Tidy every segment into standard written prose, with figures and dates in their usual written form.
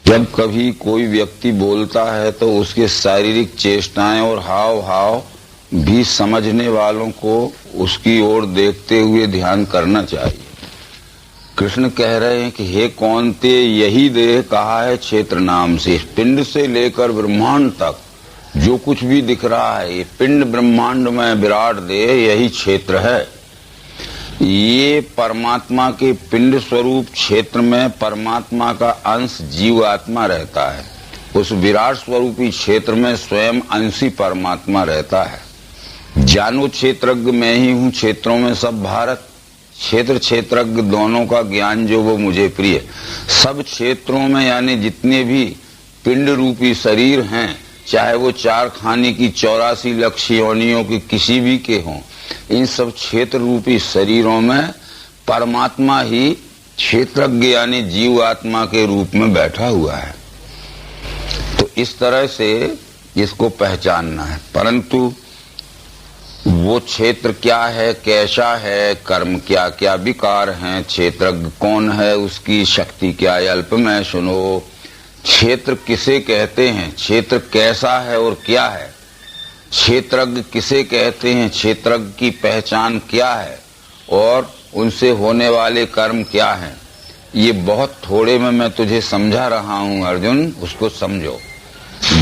जब कभी कोई व्यक्ति बोलता है तो उसके शारीरिक चेष्टाएं और हाव भाव भी समझने वालों को उसकी ओर देखते हुए ध्यान करना चाहिए। कृष्ण कह रहे हैं कि हे कौन्ते, यही देह कहा है क्षेत्र नाम से। पिंड से लेकर ब्रह्मांड तक जो कुछ भी दिख रहा है, ये पिंड ब्रह्मांड में विराट देह यही क्षेत्र है। ये परमात्मा के पिंड स्वरूप क्षेत्र में परमात्मा का अंश जीवात्मा रहता है। उस विराट स्वरूपी क्षेत्र में स्वयं अंशी परमात्मा रहता है। जानो क्षेत्रज्ञ मैं ही हूँ, क्षेत्रों में सब भारत। क्षेत्र क्षेत्रज्ञ दोनों का ज्ञान जो वो मुझे प्रिय। सब क्षेत्रों में यानी जितने भी पिंड रूपी शरीर हैं, चाहे वो 4 खाने की 84 लक्ष योनियों की किसी भी के हों, इन सब क्षेत्र रूपी शरीरों में परमात्मा ही क्षेत्रज्ञ यानी जीव आत्मा के रूप में बैठा हुआ है। तो इस तरह से इसको पहचानना है। परंतु वो क्षेत्र क्या है, कैसा है, कर्म क्या क्या विकार हैं, क्षेत्रज्ञ कौन है, उसकी शक्ति क्या है, अल्प में सुनो। क्षेत्र किसे कहते हैं, क्षेत्र कैसा है और क्या है, क्षेत्रज्ञ किसे कहते हैं, क्षेत्रज्ञ की पहचान क्या है और उनसे होने वाले कर्म क्या हैं, ये बहुत थोड़े में मैं तुझे समझा रहा हूं अर्जुन, उसको समझो।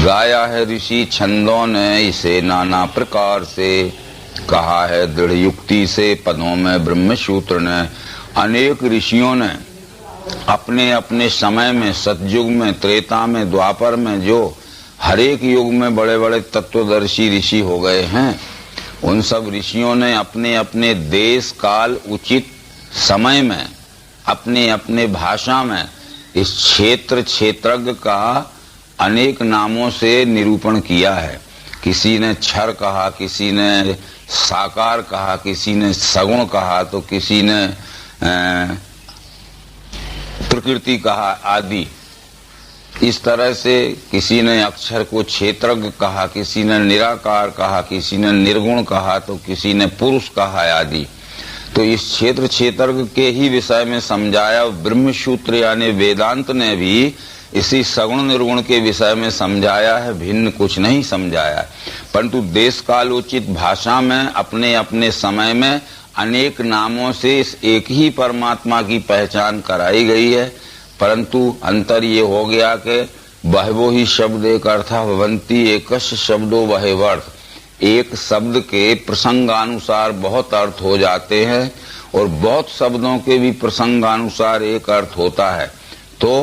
गाया है ऋषि छंदों ने इसे नाना प्रकार से, कहा है दृढ़ युक्ति से पदों में ब्रह्मसूत्र ने। अनेक ऋषियों ने अपने अपने समय में, सतयुग में, त्रेता में, द्वापर में, जो हर एक युग में बड़े बड़े तत्वदर्शी ऋषि हो गए हैं, उन सब ऋषियों ने अपने अपने देश काल उचित समय में, अपने अपने भाषा में इस क्षेत्र क्षेत्रज्ञ का अनेक नामों से निरूपण किया है। किसी ने क्षर कहा, किसी ने साकार कहा, किसी ने सगुण कहा, तो किसी ने प्रकृति कहा आदि। इस तरह से किसी ने अक्षर को क्षेत्रज्ञ कहा, किसी ने निराकार कहा, किसी ने निर्गुण कहा, तो किसी ने पुरुष कहा आदि। तो इस क्षेत्र क्षेत्रज्ञ के ही विषय में समझाया। ब्रह्मसूत्र यानी वेदांत ने भी इसी सगुण निर्गुण के विषय में समझाया है, भिन्न कुछ नहीं समझाया। परंतु देश कालोचित भाषा में अपने अपने समय में अनेक नामों से इस एक ही परमात्मा की पहचान कराई गई है। परंतु अंतर ये हो गया कि बहवो ही शब्द एक अर्था भवंती एकश शब्दो बहेवर्थ। एक शब्द के प्रसंगानुसार बहुत अर्थ हो जाते हैं और बहुत शब्दों के भी प्रसंगानुसार एक अर्थ होता है। तो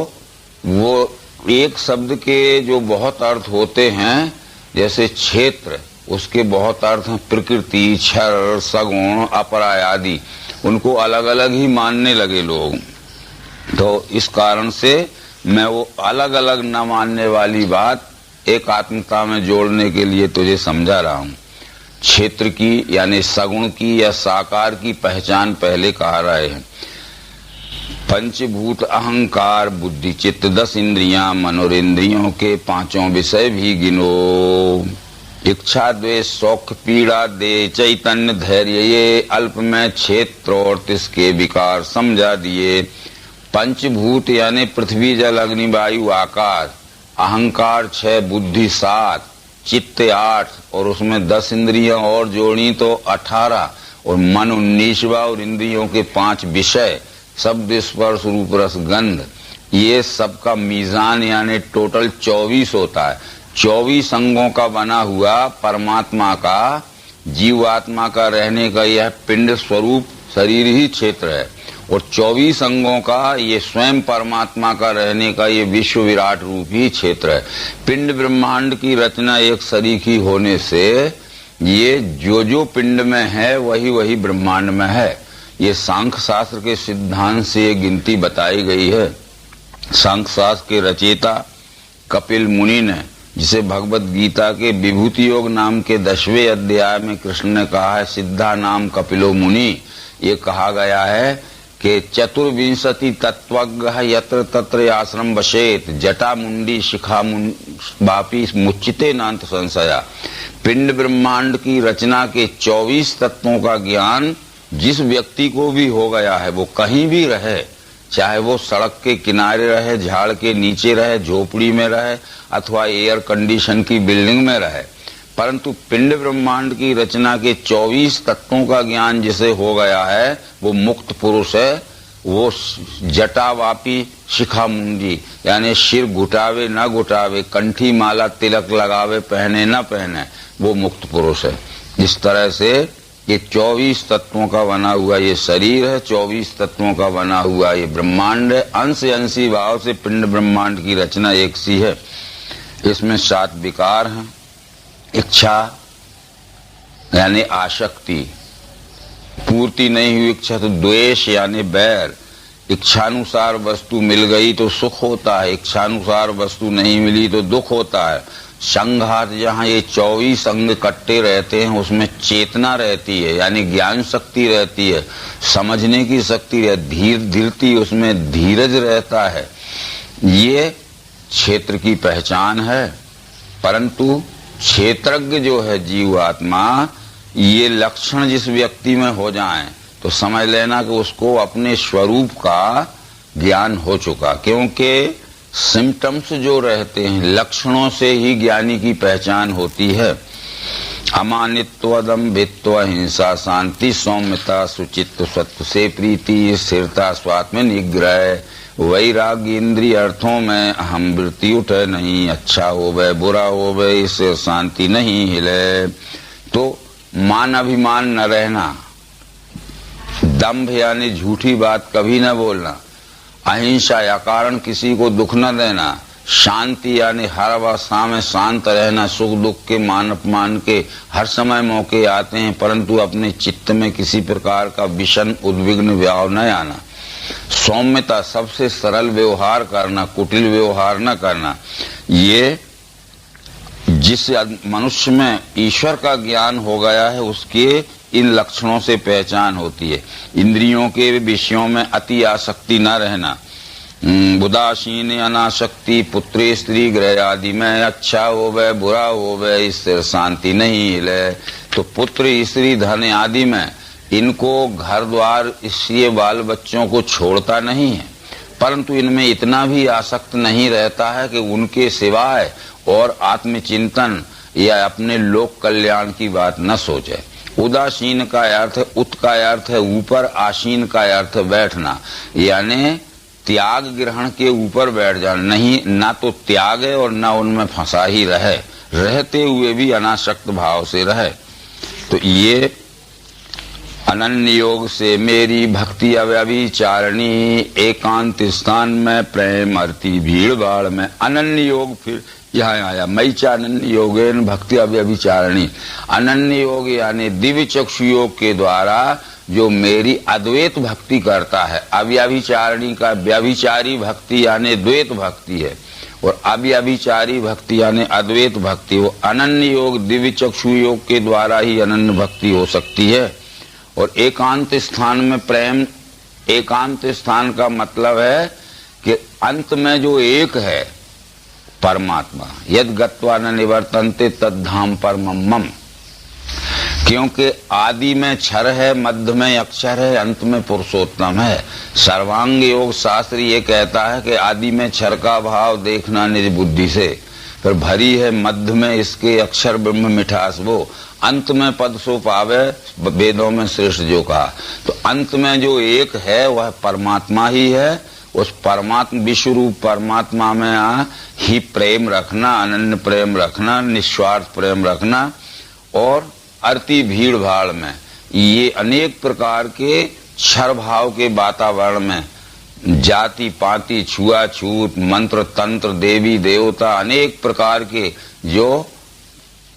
वो एक शब्द के जो बहुत अर्थ होते हैं, जैसे क्षेत्र, उसके बहुत अर्थ हैं प्रकृति, क्षर, सगुण, अपराय आदि। उनको अलग अलग ही मानने लगे लोग। तो इस कारण से मैं वो अलग अलग न मानने वाली बात एकात्मता में जोड़ने के लिए तुझे समझा रहा हूँ। क्षेत्र की यानी सगुण की या साकार की पहचान पहले कहा रहे हैं। पंचभूत अहंकार बुद्धि चित्त 10 इंद्रियां, मनोरेंद्रियों के 5 विषय भी गिनो। इच्छा द्वेष शौक पीड़ा दे चैतन्य धैर्य, ये अल्प में क्षेत्र और तिसके विकार समझा दिए। पंचभूत यानी पृथ्वी जल अग्नि वायु आकाश, अहंकार 6, बुद्धि 7, चित्त 8 और उसमें 10 इंद्रियां और जोड़ी तो 18 और मन 19वां और इंद्रियों के 5 विषय, शब्द स्पर्श रूप रस गंध, ये सबका मीजान यानी टोटल 24 होता है। 24 अंगों का बना हुआ परमात्मा का, जीवात्मा का रहने का यह पिंड स्वरूप शरीर ही क्षेत्र है और 24 अंगों का ये स्वयं परमात्मा का रहने का ये विश्व विराट रूप ही क्षेत्र है। पिंड ब्रह्मांड की रचना एक सरीखी होने से ये जो पिंड में है वही वही ब्रह्मांड में है। ये सांख्य शास्त्र के सिद्धांत से ये गिनती बताई गई है। सांख्य शास्त्र के रचयिता कपिल मुनि ने, जिसे भगवत गीता के विभूति योग नाम के 10वें अध्याय में कृष्ण ने कहा है सिद्धा नाम कपिलो मुनि, ये कहा गया है कि चतुर्विंशति तत्वज्ञ यत्र तत्र आश्रम वशेत, जटा मुंडी शिखा वापी मुच्चिते नान्त संशया। पिंड ब्रह्मांड की रचना के 24 तत्वों का ज्ञान जिस व्यक्ति को भी हो गया है, वो कहीं भी रहे, चाहे वो सड़क के किनारे रहे, झाड़ के नीचे रहे, झोपड़ी में रहे अथवा एयर कंडीशन की बिल्डिंग में रहे, परंतु पिंड ब्रह्मांड की रचना के 24 तत्वों का ज्ञान जिसे हो गया है वो मुक्त पुरुष है। वो जटावापी शिखा मुंडी, यानी सिर घुटावे न घुटावे, कंठी माला तिलक लगावे, पहने न पहने, वो मुक्त पुरुष है। इस तरह से ये 24 तत्वों का बना हुआ ये शरीर है, 24 तत्वों का बना हुआ ये ब्रह्मांड है। अंश अंशी भाव से पिंड ब्रह्मांड की रचना एक सी है। इसमें 7 विकार हैं। इच्छा यानी आसक्ति, पूर्ति नहीं हुई इच्छा तो द्वेष यानी बैर। इच्छानुसार वस्तु मिल गई तो सुख होता है, इच्छानुसार वस्तु नहीं मिली तो दुख होता है। संघात, जहाँ ये 24 अंग कट्टे रहते हैं उसमें चेतना रहती है, यानी ज्ञान शक्ति रहती है, समझने की शक्ति है, धीरती उसमें धीरज रहता है। ये क्षेत्र की पहचान है। परंतु क्षेत्रज्ञ जो है जीवात्मा, ये लक्षण जिस व्यक्ति में हो जाएं तो समझ लेना कि उसको अपने स्वरूप का ज्ञान हो चुका, क्योंकि सिम्टम्स जो रहते हैं लक्षणों से ही ज्ञानी की पहचान होती है। अमानित्व, दम्भित्व, हिंसा, शांति, सौम्यता, सुचित्त, सत्व से प्रीति, स्थिरता, स्वात्म निग्रह, वैराग्य, इंद्रिय अर्थों में अहम वृत्ति उठे नहीं, अच्छा होवे बुरा होवे इससे शांति नहीं हिले। तो मान अभिमान न रहना, दंभ यानी झूठी बात कभी न बोलना, अहिंसा या कारण किसी को दुख न देना, शांति यानी हर अवस्था में शांत रहना, सुख दुख के मान अपमान के हर समय मौके आते हैं परंतु अपने चित्त में किसी प्रकार का विषम उद्विग्न भाव न आना। सौम्यता, सबसे सरल व्यवहार करना, कुटिल व्यवहार न करना। ये जिस मनुष्य में ईश्वर का ज्ञान हो गया है उसके इन लक्षणों से पहचान होती है। इंद्रियों के विषयों में अति आसक्ति न रहना, उदासीन अनासक्ति, पुत्र स्त्री गृह आदि में अच्छा होवे बुरा होवे इससे शांति नहीं हिले। तो पुत्र स्त्री धन आदि में इनको घर द्वार इसलिए बाल बच्चों को छोड़ता नहीं है, परंतु इनमें इतना भी आसक्त नहीं रहता है कि उनके सिवाय और आत्मचिंतन या अपने लोक कल्याण की बात न सोचे। उदासीन का अर्थ है, उत का अर्थ है ऊपर, आसीन का अर्थ है बैठना, यानी त्याग ग्रहण के ऊपर बैठ जाना। नहीं, ना तो त्याग है और ना उनमें फंसा ही रहे, रहते हुए भी अनासक्त भाव से रहे। तो ये अनन्य योग से मेरी भक्ति अव्यभिचारिणी, एकांत स्थान में प्रेम अरती भीड़ भाड़ में। अनन्य योग फिर यहाँ आया, मई चानन्य योगेन भक्ति अव्यभिचारिणी। अनन्य योग यानी दिव्य चक्षु योग के द्वारा जो मेरी अद्वैत भक्ति करता है। अव्यभिचारिणी का व्यभिचारी भक्ति यानी द्वैत भक्ति है और अव्यभिचारी भक्ति यानी अद्वैत भक्ति। वो अनन्य योग दिव्य चक्षु योग के द्वारा ही अनन्य भक्ति हो सकती है। और एकांत स्थान में प्रेम, एकांत स्थान का मतलब है कि अंत में जो एक है परमात्मा, यद गत्वा न निवर्तन्ते तद धाम परमम मम। क्योंकि आदि में क्षर है, मध्य में अक्षर है, अंत में पुरुषोत्तम है। सर्वांग योग शास्त्र ये कहता है कि आदि में क्षर का भाव देखना निज बुद्धि से, फिर भरी है मध्य में इसके अक्षर ब्रह्म मिठास वो, अंत में पद सो पावे वेदों में श्रेष्ठ जो कहा। तो अंत में जो एक है वह परमात्मा ही है। उस परमात्मा विश्व रूप परमात्मा में ही प्रेम रखना, अनन्य प्रेम रखना, निस्वार्थ प्रेम रखना। और अरती भीड़ भाड़ में ये अनेक प्रकार के क्षर भाव के वातावरण में जाति पाति छुआछूत मंत्र तंत्र देवी देवता अनेक प्रकार के जो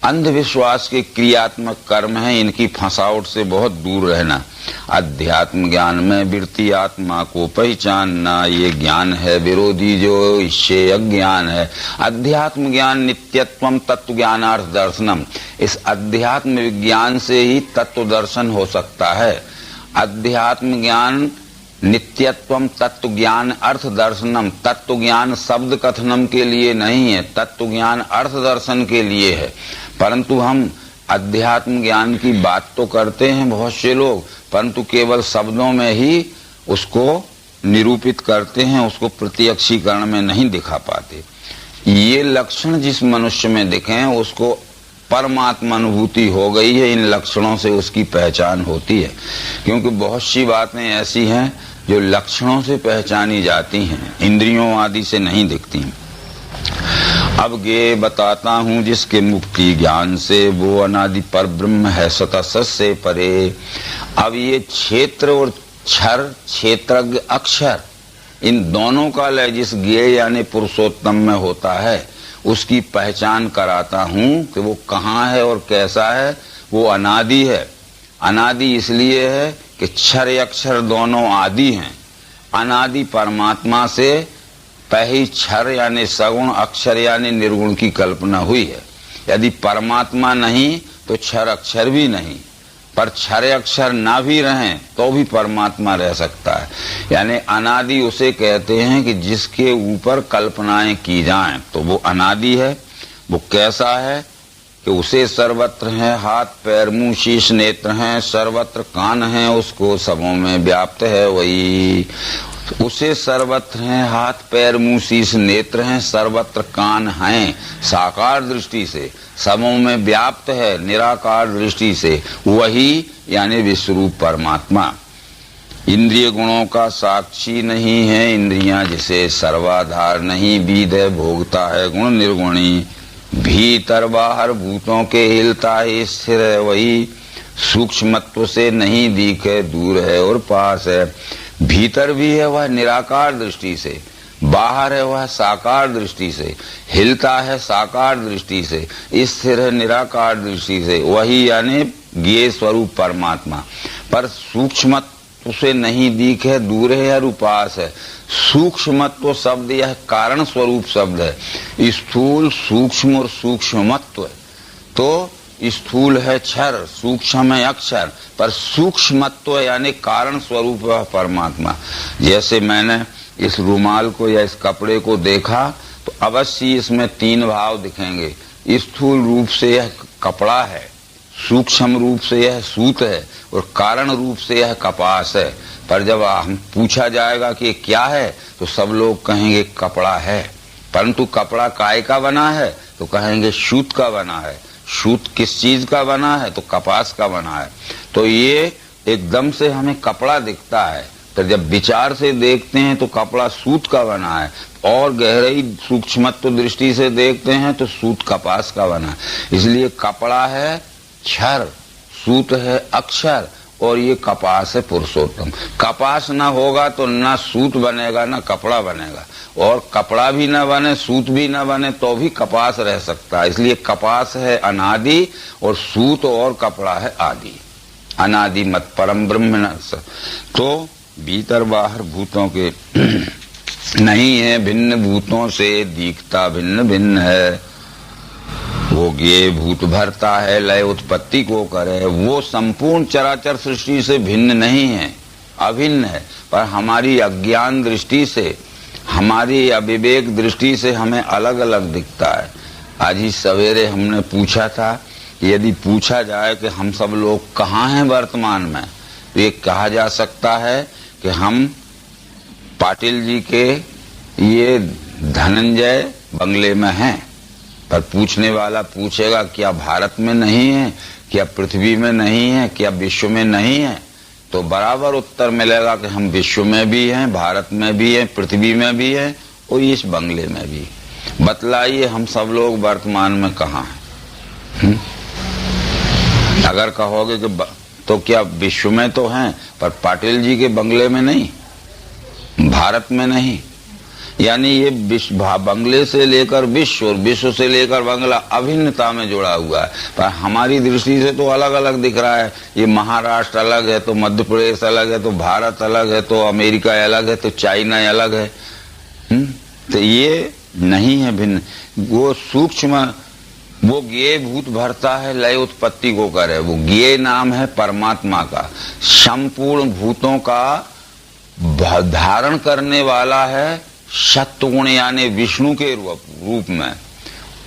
अंधविश्वास के क्रियात्मक कर्म हैं इनकी फंसावट से बहुत दूर रहना। अध्यात्म ज्ञान में वृत्ति आत्मा को पहचानना, ये ज्ञान है विरोधी जो इससे अज्ञान है। अध्यात्म ज्ञान नित्यत्वम तत्व ज्ञानार्थ दर्शनम, इस अध्यात्म विज्ञान से ही तत्व दर्शन हो सकता है। अध्यात्म ज्ञान नित्यत्वम तत्व ज्ञान अर्थ दर्शनम, तत्व ज्ञान शब्द कथनम के लिए नहीं है, तत्व ज्ञान अर्थ दर्शन के लिए है। परंतु हम अध्यात्म ज्ञान की बात तो करते हैं बहुत से लोग, परंतु केवल शब्दों में ही उसको निरूपित करते हैं उसको प्रत्यक्षीकरण में नहीं दिखा पाते। ये लक्षण जिस मनुष्य में दिखे हैं उसको परमात्मा अनुभूति हो गई है, इन लक्षणों से उसकी पहचान होती है। क्योंकि बहुत सी बातें ऐसी हैं जो लक्षणों से पहचानी जाती हैं, इंद्रियों आदि से नहीं दिखती। अब ये बताता हूँ जिसके मुक्ति ज्ञान से, वो अनादि पर ब्रह्म है स्वतः सत से परे। अब ये क्षेत्र और क्षर, क्षेत्रज्ञ अक्षर, इन दोनों का लय जिस ज्ञेय यानी पुरुषोत्तम में होता है उसकी पहचान कराता हूँ कि वो कहाँ है और कैसा है। वो अनादि है। अनादि इसलिए है कि क्षर अक्षर दोनों आदि हैं। अनादि परमात्मा से पहले क्षर यानी सगुण, अक्षर यानी निर्गुण की कल्पना हुई है। यदि परमात्मा नहीं तो क्षर अक्षर भी नहीं, पर क्षर अक्षर ना भी रहें तो भी परमात्मा रह सकता है। यानी अनादि उसे कहते हैं कि जिसके ऊपर कल्पनाएं की जाएं, तो वो अनादि है। वो कैसा है कि उसे सर्वत्र है, हाथ पैर मुंह शीश नेत्र हैं, सर्वत्र कान हैं, उसको सबों में व्याप्त है वही। उसे सर्वत्र हैं, हाथ पैर मुंह शीश नेत्र हैं, सर्वत्र कान हैं साकार दृष्टि से, सबों में व्याप्त है निराकार दृष्टि से, वही यानी विश्वरूप परमात्मा। इंद्रिय गुणों का साक्षी नहीं है, इंद्रियां जिसे सर्वाधार नहीं, बीद है भोगता है गुण निर्गुणी, भीतर बाहर भूतों के हिलता है स्थिर है वही, सूक्ष्मत्व से नहीं दिखे दूर है और पास है। भीतर भी है वह निराकार दृष्टि से, बाहर है वह साकार दृष्टि से, हिलता है साकार दृष्टि से, स्थिर है निराकार दृष्टि से, वही यानी ज्ञेय स्वरूप परमात्मा। पर सूक्ष्मत्व से नहीं दिखे दूर है और उपास है। सूक्ष्मत्व शब्द यह कारण स्वरूप शब्द है। स्थूल सूक्ष्म और सूक्ष्मत्व, तो स्थूल है क्षर, सूक्ष्म है अक्षर, पर सूक्ष्मत्व यानी कारण स्वरूप है परमात्मा। जैसे मैंने इस रुमाल को या इस कपड़े को देखा तो अवश्य इसमें तीन भाव दिखेंगे। स्थूल रूप से यह कपड़ा है, सूक्ष्म रूप से यह सूत है और कारण रूप से यह कपास है। पर जब हम पूछा जाएगा कि क्या है तो सब लोग कहेंगे कपड़ा है। परंतु कपड़ा काय का बना है तो कहेंगे सूत का बना है। सूत किस चीज का बना है तो कपास का बना है। तो ये एकदम से हमें कपड़ा दिखता है, तो जब विचार से देखते हैं तो कपड़ा सूत का बना है, और गहराई सूक्ष्मत्व दृष्टि से देखते हैं तो सूत कपास का बना है। इसलिए कपड़ा है क्षर, सूत है अक्षर, और ये कपास है पुरुषोत्तम। कपास ना होगा तो ना सूत बनेगा ना कपड़ा बनेगा, और कपड़ा भी ना बने सूत भी ना बने तो भी कपास रह सकता है। इसलिए कपास है अनादि और सूत और कपड़ा है आदि। अनादि मत परम ब्रह्म। तो भीतर बाहर भूतों के नहीं है, भिन्न भूतों से दिखता भिन्न भिन्न है। वो ज्ञेय भूत भरता है, लय उत्पत्ति को करे। वो संपूर्ण चराचर सृष्टि से भिन्न नहीं है, अभिन्न है, पर हमारी अज्ञान दृष्टि से, हमारी अविवेक दृष्टि से हमें अलग अलग दिखता है। आज ही सवेरे हमने पूछा था, यदि पूछा जाए कि हम सब लोग कहाँ हैं वर्तमान में, तो ये कहा जा सकता है कि हम पाटिल जी के ये धनंजय बंगले में हैं। पर पूछने वाला पूछेगा क्या भारत में नहीं है, क्या पृथ्वी में नहीं है, क्या विश्व में नहीं है, तो बराबर उत्तर मिलेगा कि हम विश्व में भी हैं, भारत में भी हैं, पृथ्वी में भी हैं और इस बंगले में भी। बतलाइए हम सब लोग वर्तमान में कहाँ हैं? अगर कहोगे कि तो क्या विश्व में तो हैं, पर पाटिल जी के बंगले में नहीं, भारत में नहीं। यानी ये बंगले से लेकर विश्व और विश्व से लेकर बंगला अभिन्नता में जुड़ा हुआ है। पर हमारी दृष्टि से तो अलग अलग दिख रहा है। ये महाराष्ट्र अलग है तो मध्य प्रदेश अलग है, तो भारत अलग है, तो अमेरिका अलग है, तो चाइना अलग है। तो ये नहीं है भिन्न। वो सूक्ष्म, वो ज्ञेय भूत भरता है, लय उत्पत्ति को करे। वो ज्ञेय नाम है परमात्मा का, संपूर्ण भूतों का धारण करने वाला है। सत्वगुण यानी विष्णु के रूप में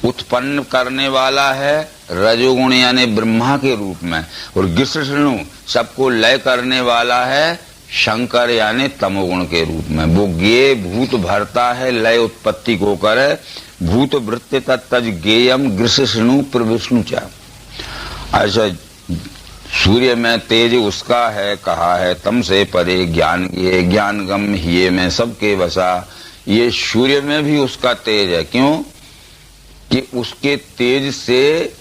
उत्पन्न करने वाला है, रजोगुण यानी ब्रह्मा के रूप में, और गिसृष्णु सबको लय करने वाला है शंकर यानी तमोगुण के रूप में। वो ज्ञेय भूत भरता है, लय उत्पत्ति को करे, भूत वृत्ति तज ज्ञेयम गृषणु प्रविष्णु चा। ऐसा सूर्य में तेज उसका है, कहा है तम से परे ज्ञान ज्ञेय, ज्ञान गम हिये में सबके वसा। ये सूर्य में भी उसका तेज है। क्यों कि उसके तेज से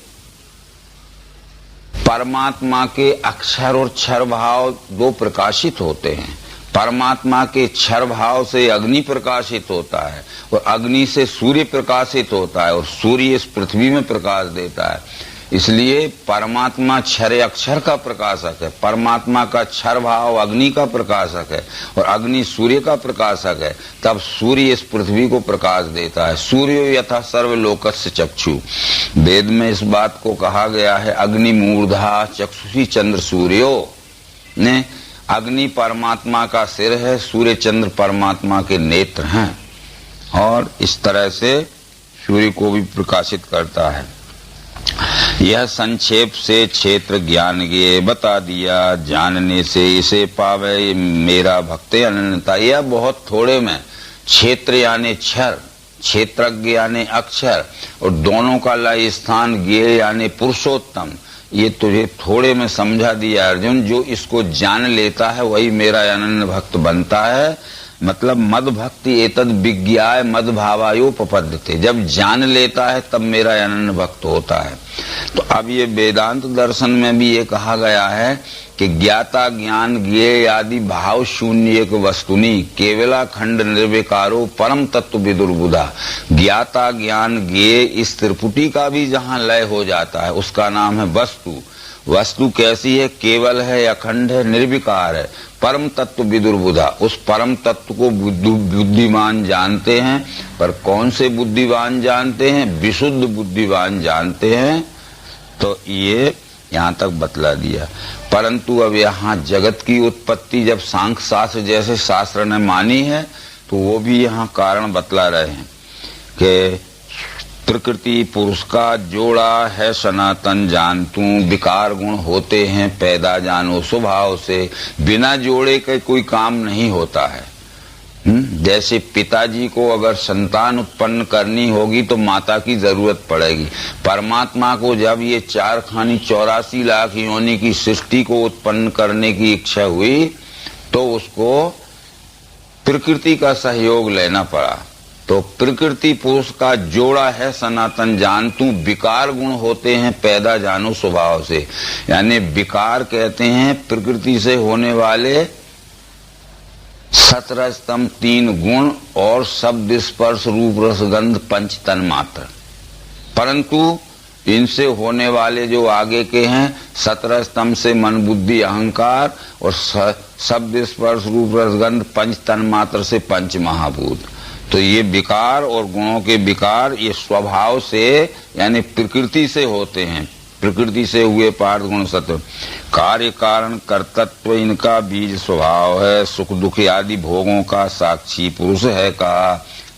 परमात्मा के अक्षर और क्षर भाव दो प्रकाशित होते हैं। परमात्मा के क्षर भाव से अग्नि प्रकाशित होता है और अग्नि से सूर्य प्रकाशित होता है और सूर्य इस पृथ्वी में प्रकाश देता है। इसलिए परमात्मा क्षर अक्षर का प्रकाशक है, परमात्मा का क्षर भाव अग्नि का प्रकाशक है और अग्नि सूर्य का प्रकाशक है। तब सूर्य इस पृथ्वी को प्रकाश देता है। सूर्यो यथा सर्वलोकस्य चक्षु, वेद में इस बात को कहा गया है, अग्नि मूर्धा चक्षुषी चंद्र सूर्यो ने। अग्नि परमात्मा का सिर है, सूर्य चंद्र परमात्मा के नेत्र हैं और इस तरह से सूर्य को भी प्रकाशित करता है। यह संक्षेप से क्षेत्र ज्ञान ज्ञेय बता दिया, जानने से इसे पावे मेरा भक्त अनन्यता। यह बहुत थोड़े में क्षेत्र यानी क्षर, क्षेत्रज्ञ यानी अक्षर और दोनों का लय स्थान ज्ञेय यानी पुरुषोत्तम, ये तुझे थोड़े में समझा दिया अर्जुन। जो इसको जान लेता है वही मेरा अनन्य भक्त बनता है। मतलब मद भक्ति एतद विज्ञाय मद भावायोपपद्यते, जब जान लेता है तब मेरा अनन्य भक्त होता है। तो अब ये वेदांत दर्शन में भी ये कहा गया है कि ज्ञाता ज्ञान ज्ञेय आदि भाव शून्य एक वस्तुनि केवला खंड निर्विकारो परम तत्व विदुर्बुधा। ज्ञाता ज्ञान ज्ञेय इस त्रिपुटी का भी जहाँ लय हो जाता है उसका नाम है वस्तु। वस्तु कैसी है? केवल है, अखंड है, निर्विकार है, परम तत्व विदुर्बुधा। उस परम तत्व को बुद्धिमान जानते हैं, पर कौन से बुद्धिमान जानते हैं? विशुद्ध बुद्धिमान जानते हैं। तो ये यहाँ तक बतला दिया। परंतु अब यहाँ जगत की उत्पत्ति जब सांख्य शास्त्र जैसे शास्त्र ने मानी है तो वो भी यहाँ कारण बतला रहे हैं कि प्रकृति पुरुष का जोड़ा है सनातन जान तू, विकार गुण होते हैं पैदा जानो स्वभाव से। बिना जोड़े के कोई काम नहीं होता है। जैसे पिताजी को अगर संतान उत्पन्न करनी होगी तो माता की जरूरत पड़ेगी। परमात्मा को जब ये 484 लाख योनि की सृष्टि को उत्पन्न करने की इच्छा हुई तो उसको प्रकृति का सहयोग लेना पड़ा। तो प्रकृति पुरुष का जोड़ा है सनातन जान तू, विकार गुण होते हैं पैदा जानो स्वभाव से। यानी विकार कहते हैं प्रकृति से होने वाले 17 स्तंभ 3 गुण और शब्द स्पर्श रूप रस गंध पंच तन मात्र। परंतु इनसे होने वाले जो आगे के हैं 17 स्तंभ से मन बुद्धि अहंकार और शब्द स्पर्श रूप रस गंध पंच तन मात्र से पंच महाभूत। तो ये विकार और गुणों के विकार ये स्वभाव से यानी प्रकृति से होते हैं। प्रकृति से हुए पार्थ गुण सत्व। कार्य कारण कर्तत्व इनका बीज स्वभाव है, सुख दुख आदि भोगों का साक्षी पुरुष है। कहा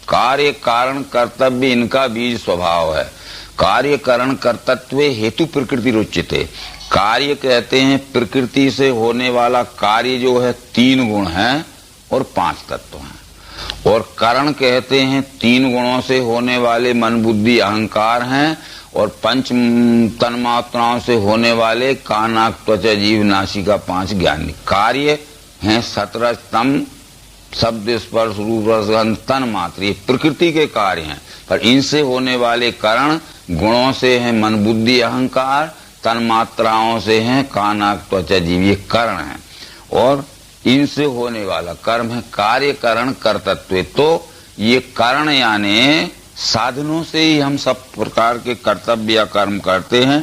कार्य कारण कर्तव्य इनका बीज स्वभाव है। कार्य कारण कर्तत्व हेतु प्रकृति रुचिते। कार्य कहते हैं प्रकृति से होने वाला कार्य जो है 3 गुण है और 5 तत्व हैं। और करण कहते हैं 3 गुणों से होने वाले मन बुद्धि अहंकार हैं और 5 तन्मात्राओं से होने वाले कान नाक त्वचा जीव नासिका 5 ज्ञानी। कार्य हैं 17 स्तंभ शब्द स्पर्श रूप रस गंध तन मात्र, ये प्रकृति के कार्य हैं। पर इनसे होने वाले करण गुणों से हैं मन बुद्धि अहंकार, तन मात्राओं से हैं कान नाक त्वचा जीव, ये करण हैं। और इनसे होने वाला कर्म है कार्य करण कर्तत्व। तो ये करण यानी साधनों से ही हम सब प्रकार के कर्तव्य या कर्म करते हैं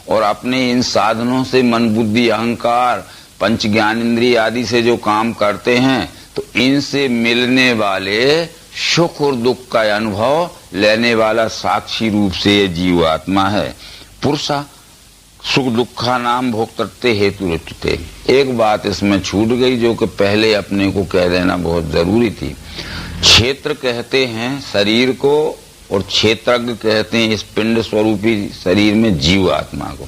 और अपने इन साधनों से मन बुद्धि अहंकार पंच ज्ञान इंद्रिय आदि से जो काम करते हैं तो इनसे मिलने वाले सुख और दुख का अनुभव लेने वाला साक्षी रूप से ये जीवात्मा है। पुरुषा सुख दुखा नाम भोक्तृत्व हेतु रचते। एक बात इसमें छूट गई जो कि पहले अपने को कह देना बहुत जरूरी थी। क्षेत्र कहते हैं शरीर को और क्षेत्रज्ञ कहते हैं इस पिंड स्वरूपी शरीर में जीव आत्मा को।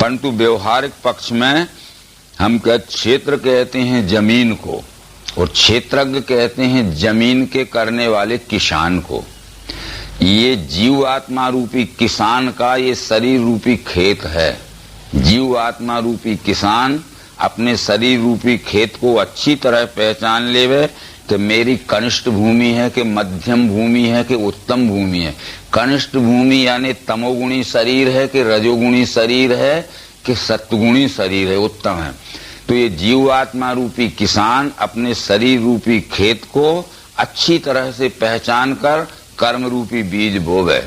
परंतु व्यवहारिक पक्ष में हम क्षेत्र कहते हैं जमीन को, और क्षेत्रज्ञ कहते हैं जमीन के करने वाले किसान को। ये जीव आत्मा रूपी किसान का ये शरीर रूपी खेत है। जीव आत्मा रूपी किसान अपने शरीर रूपी खेत को अच्छी तरह पहचान लेवे कि मेरी कनिष्ठ भूमि है कि मध्यम भूमि है कि उत्तम भूमि है। कनिष्ठ भूमि यानी तमोगुणी शरीर है कि रजोगुणी शरीर है कि सत्वगुणी शरीर है, उत्तम है। तो ये जीव आत्मा रूपी किसान अपने शरीर रूपी खेत को अच्छी तरह से पहचान कर कर्म रूपी बीज बोवे।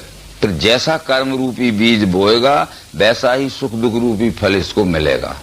फिर जैसा कर्म रूपी बीज बोएगा वैसा ही सुख दुख रूपी फल इसको मिलेगा।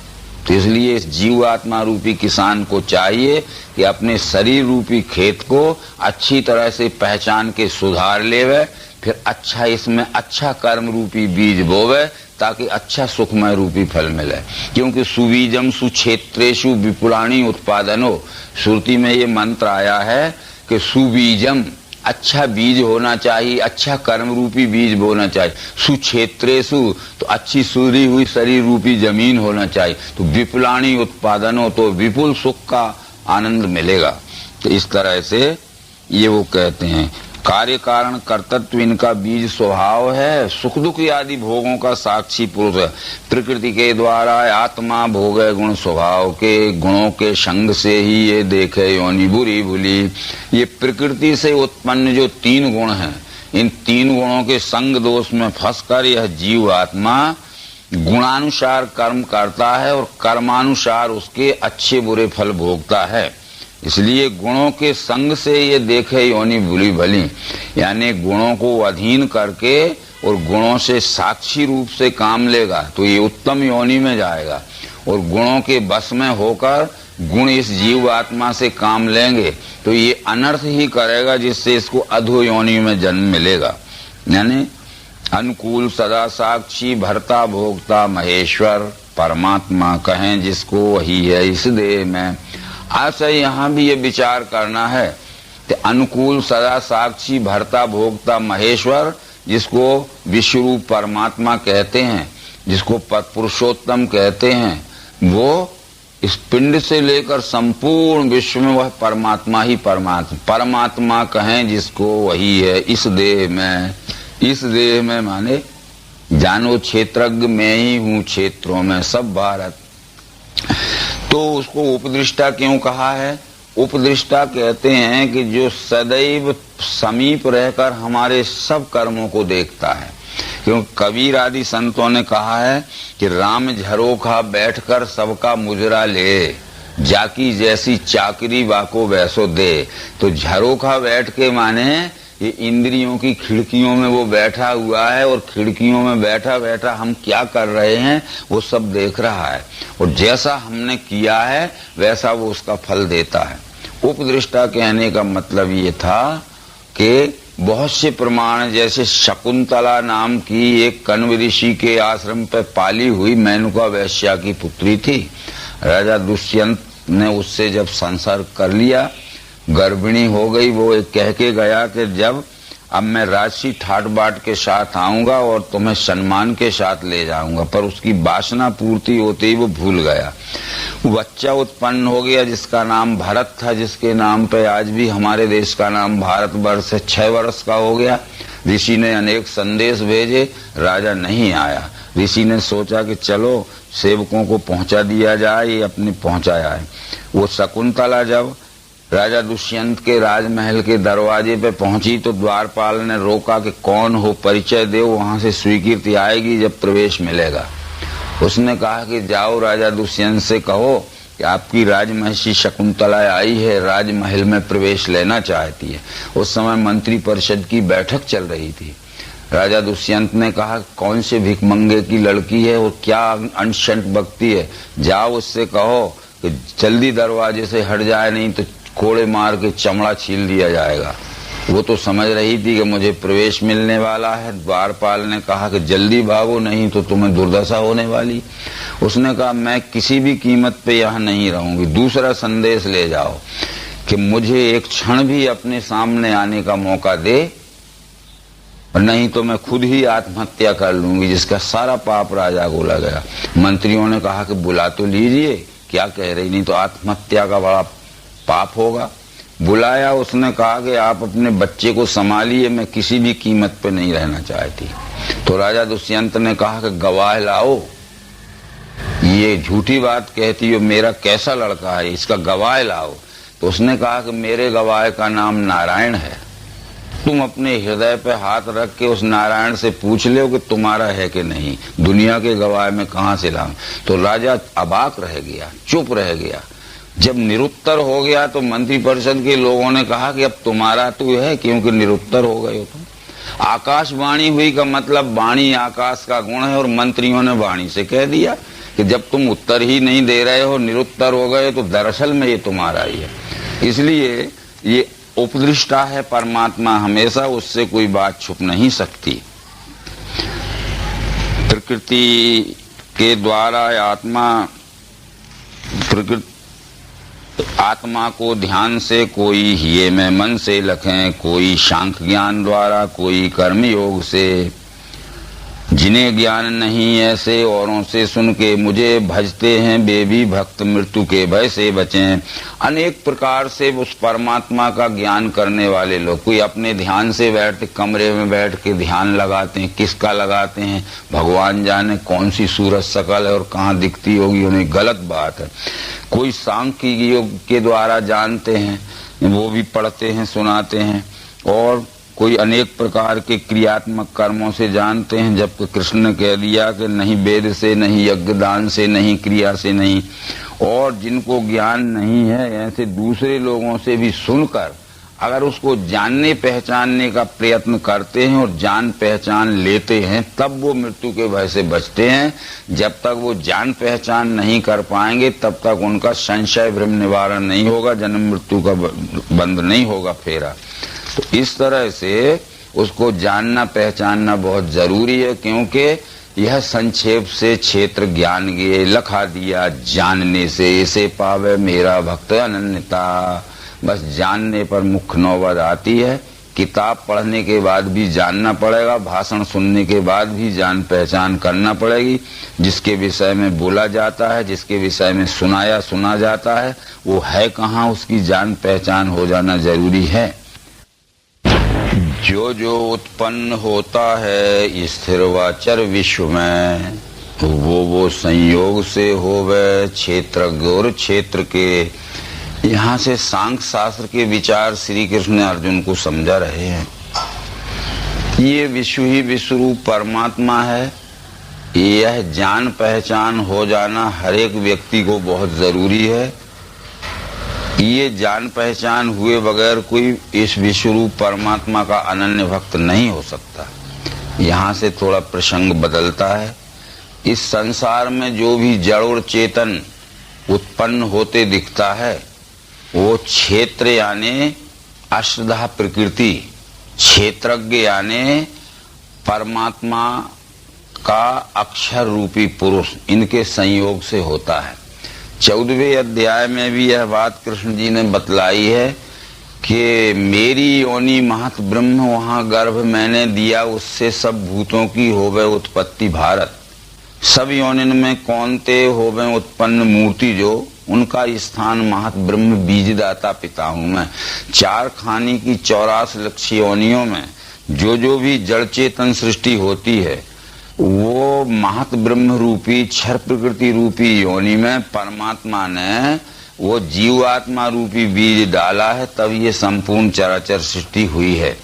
तो इसलिए इस जीव आत्मा रूपी किसान को चाहिए कि अपने शरीर रूपी खेत को अच्छी तरह से पहचान के सुधार लेवे, फिर अच्छा इसमें अच्छा कर्म रूपी बीज बोवे ताकि अच्छा सुखमय रूपी फल मिले। क्योंकि सुबीजम सुक्षेत्रेषु विपुलानि उत्पादनो, श्रुति में ये मंत्र आया है कि सुबीजम अच्छा बीज होना चाहिए, अच्छा कर्म रूपी बीज बोना चाहिए। सुक्षेत्रेषु तो अच्छी सूरी हुई शरीर रूपी जमीन होना चाहिए। तो विपुलानि उत्पादनों, तो विपुल सुख का आनंद मिलेगा। तो इस तरह से ये वो कहते हैं कार्य कारण कर्तृत्व इनका बीज स्वभाव है। सुख दुख आदि भोगों का साक्षी पुरुष है। प्रकृति के द्वारा आत्मा भोगे गुण स्वभाव के, गुणों के संग से ही ये देखे योनि बुरी भूली। ये प्रकृति से उत्पन्न जो तीन गुण हैं, इन तीन गुणों के संग दोष में फंसकर यह जीव आत्मा गुणानुसार कर्म करता है और कर्मानुसार उसके अच्छे बुरे फल भोगता है। इसलिए गुणों के संग से ये देखे योनि बुरी भली, यानी गुणों को अधीन करके और गुणों से साक्षी रूप से काम लेगा तो ये उत्तम योनि में जाएगा। और गुणों के बस में होकर गुण इस जीव आत्मा से काम लेंगे तो ये अनर्थ ही करेगा, जिससे इसको अधो योनि में जन्म मिलेगा। यानी अनुकूल सदा साक्षी भरता भोगता महेश्वर परमात्मा कहें जिसको वही है इस देह में। आज यहाँ भी ये विचार करना है कि अनुकूल सदा साक्षी भरता भोगता महेश्वर, जिसको विश्वरूप परमात्मा कहते हैं, जिसको पुरुषोत्तम कहते हैं, वो इस पिंड से लेकर संपूर्ण विश्व में वह परमात्मा ही परमात्मा कहें जिसको वही है इस देह में। इस देह में माने जानो क्षेत्रज्ञ मैं ही हूँ क्षेत्रों में सब भारत। तो उसको उपदृष्टा क्यों कहा है? उपदृष्टा कहते हैं कि जो सदैव समीप रहकर हमारे सब कर्मों को देखता है। क्योंकि कबीर आदि संतों ने कहा है कि राम झरोखा बैठकर सबका मुजरा ले, जाकी जैसी चाकरी बाको वैसो दे। तो झरोखा बैठ के माने ये इंद्रियों की खिड़कियों में वो बैठा हुआ है और खिड़कियों में बैठा बैठा हम क्या कर रहे हैं वो सब देख रहा है, और जैसा हमने किया है वैसा वो उसका फल देता है। उपदृष्टा कहने का मतलब ये था कि बहुत से प्रमाण, जैसे शकुंतला नाम की एक कण्व ऋषि के आश्रम पर पाली हुई मेनका वैश्या की पुत्री थी। राजा दुष्यंत ने उससे जब संसर्ग कर लिया, गर्भिणी हो गई, वो एक कह के गया कि जब अब मैं राशि ठाट बाट के साथ आऊंगा और तुम्हें सम्मान के साथ ले जाऊंगा, पर उसकी वासना पूर्ति होते ही वो भूल गया। बच्चा उत्पन्न हो गया जिसका नाम भरत था, जिसके नाम पे आज भी हमारे देश का नाम भारतवर्ष है। 6 वर्ष का हो गया। ऋषि ने अनेक संदेश भेजे, राजा नहीं आया। ऋषि ने सोचा कि चलो सेवकों को पहुंचा दिया जाए, ये अपने पहुंचाया है। वो शकुंतला जब राजा दुष्यंत के राजमहल के दरवाजे पे पहुंची तो द्वारपाल ने रोका कि कौन हो, परिचय दो, वहां से स्वीकृति आएगी जब प्रवेश मिलेगा। उसने कहा कि जाओ राजा दुष्यंत से कहो कि आपकी राजमहिषी शकुंतला आई है, राजमहल में प्रवेश लेना चाहती है। उस समय मंत्री परिषद की बैठक चल रही थी। राजा दुष्यंत ने कहा कौन से भिखमंगे की लड़की है और क्या अनशंत बकती है, जाओ उससे कहो कि जल्दी दरवाजे से हट जाए, नहीं तो कोड़े मार के चमड़ा छील दिया जाएगा। वो तो समझ रही थी कि मुझे प्रवेश मिलने वाला है। द्वारपाल ने कहा कि जल्दी भागो, नहीं तो तुम्हें दुर्दशा होने वाली। उसने कहा मैं किसी भी कीमत पे यहाँ नहीं रहूंगी, दूसरा संदेश ले जाओ कि मुझे एक क्षण भी अपने सामने आने का मौका दे, और नहीं तो मैं खुद ही आत्महत्या कर लूंगी, जिसका सारा पाप राजा को लगा। मंत्रियों ने कहा कि बुला तो लीजिए, क्या कह रही, नहीं तो आत्महत्या का बड़ा पाप होगा। बुलाया, उसने कहा कि आप अपने बच्चे को संभालिए, मैं किसी भी कीमत पे नहीं रहना चाहती। तो राजा दुष्यंत ने कहा कि गवाह लाओ, ये झूठी बात कहती हो, मेरा कैसा लड़का है, इसका गवाह लाओ। तो उसने कहा कि मेरे गवाह का नाम नारायण है, तुम अपने हृदय पे हाथ रख के उस नारायण से पूछ लो कि तुम्हारा है कि नहीं, दुनिया के गवाह में कहां से लाऊं। तो राजा अबाक रह गया, चुप रह गया। जब निरुत्तर हो गया तो मंत्रिपरिषद के लोगों ने कहा कि अब तुम्हारा तो है, क्योंकि निरुत्तर हो गए हो तुम। आकाशवाणी हुई का मतलब वाणी आकाश का गुण है, और मंत्रियों ने वाणी से कह दिया कि जब तुम उत्तर ही नहीं दे रहे हो, निरुत्तर हो गए, तो दरअसल में ये तुम्हारा ही है। इसलिए ये उपदृष्टा है परमात्मा, हमेशा उससे कोई बात छुप नहीं सकती। प्रकृति के द्वारा आत्मा को ध्यान से, कोई ये में मन से लखें, कोई सांख्य ज्ञान द्वारा, कोई कर्म योग से। जिन्हें ज्ञान नहीं ऐसे औरों से सुन के मुझे भजते हैं, वे भी भक्त मृत्यु के भय से बचें। अनेक प्रकार से उस परमात्मा का ज्ञान करने वाले लोग, कोई अपने ध्यान से बैठ कमरे में बैठ के ध्यान लगाते हैं, किसका लगाते हैं भगवान जाने, कौन सी सूरज सकल है और कहाँ दिखती होगी उन्हें, गलत बात है। कोई सांख्य योग के द्वारा जानते हैं, वो भी पढ़ते हैं, सुनाते हैं, और कोई अनेक प्रकार के क्रियात्मक कर्मों से जानते हैं, जबकि कृष्ण ने कह दिया कि नहीं वेद से, नहीं यज्ञ दान से, नहीं क्रिया से नहीं। और जिनको ज्ञान नहीं है, ऐसे दूसरे लोगों से भी सुनकर अगर उसको जानने पहचानने का प्रयत्न करते हैं और जान पहचान लेते हैं, तब वो मृत्यु के भय से बचते हैं। जब तक वो जान पहचान नहीं कर पाएंगे, तब तक उनका संशय भ्रम निवारण नहीं होगा, जन्म मृत्यु का बंद नहीं होगा फेरा। तो इस तरह से उसको जानना पहचानना बहुत जरूरी है, क्योंकि यह संक्षेप से क्षेत्र ज्ञान गे लखा दिया, जानने से इसे पावे मेरा भक्त अनन्यता। बस जानने पर मुख्य नौबत आती है। किताब पढ़ने के बाद भी जानना पड़ेगा, भाषण सुनने के बाद भी जान पहचान करना पड़ेगी। जिसके विषय में बोला जाता है, जिसके विषय में सुना जाता है, वो है कहाँ, उसकी जान पहचान हो जाना जरूरी है। जो जो उत्पन्न होता है स्थिर वाचर विश्व में, वो संयोग से होवे क्षेत्रज्ञ और क्षेत्र के। यहाँ से सांख्य शास्त्र के विचार श्री कृष्ण ने अर्जुन को समझा रहे हैं। ये विश्व ही विश्वरूप परमात्मा है, यह जान पहचान हो जाना हर एक व्यक्ति को बहुत जरूरी है। ये जान पहचान हुए बगैर कोई इस विश्वरूप परमात्मा का अनन्य भक्त नहीं हो सकता। यहाँ से थोड़ा प्रसंग बदलता है। इस संसार में जो भी जड़ और चेतन उत्पन्न होते दिखता है, वो क्षेत्र यानी अष्टधा प्रकृति, क्षेत्रज्ञ यानी परमात्मा का अक्षर रूपी पुरुष, इनके संयोग से होता है। 14वें अध्याय में भी यह बात कृष्ण जी ने बतलाई है कि मेरी योनि महत ब्रह्म, वहां गर्भ मैंने दिया, उससे सब भूतों की होवे उत्पत्ति भारत। सब योनिन में कौनते होवे उत्पन्न मूर्ति, जो उनका स्थान महत ब्रह्म बीजदाता पिता हूं मैं। 4 खानी की 84 लक्ष योनियों में जो भी जड़ चेतन सृष्टि होती है, वो महत ब्रह्म रूपी क्षर प्रकृति रूपी योनि में परमात्मा ने वो जीवात्मा रूपी बीज डाला है, तब ये संपूर्ण चराचर सृष्टि हुई है।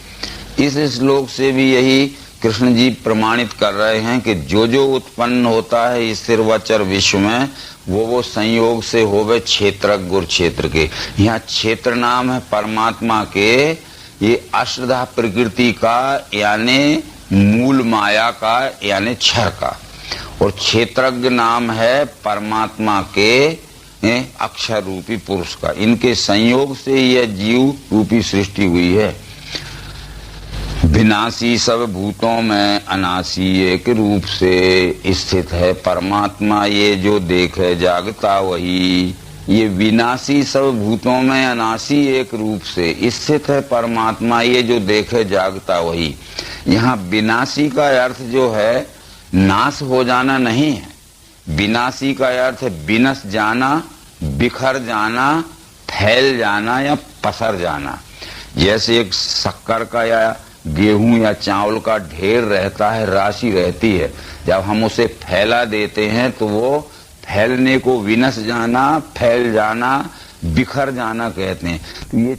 इस श्लोक से भी यही कृष्ण जी प्रमाणित कर रहे हैं कि जो उत्पन्न होता है स्थिर वचर विश्व में, वो संयोग से होवे क्षेत्रज्ञ और क्षेत्र के। यहाँ क्षेत्र नाम है परमात्मा के, ये अष्टधा प्रकृति का यानी मूल माया का यानी क्षर का, और क्षेत्रज्ञ नाम है परमात्मा के अक्षर रूपी पुरुष का। इनके संयोग से यह जीव रूपी सृष्टि हुई है। विनाशी सब भूतों में अनाशी एक रूप से स्थित है परमात्मा, ये जो देखे जागता वही। ये विनाशी सब भूतों में अनाशी एक रूप से स्थित है परमात्मा, ये जो देखे जागता वही। यहाँ विनाशी का अर्थ जो है नाश हो जाना नहीं है, विनाशी का अर्थ है विनश जाना बिखर जाना, फैल जाना या पसर जाना। जैसे एक शक्कर का या गेहूं या चावल का ढेर रहता है, राशि रहती है, जब हम उसे फैला देते हैं तो वो फैलने को विनस जाना, फैल जाना, बिखर जाना कहते हैं। तो ये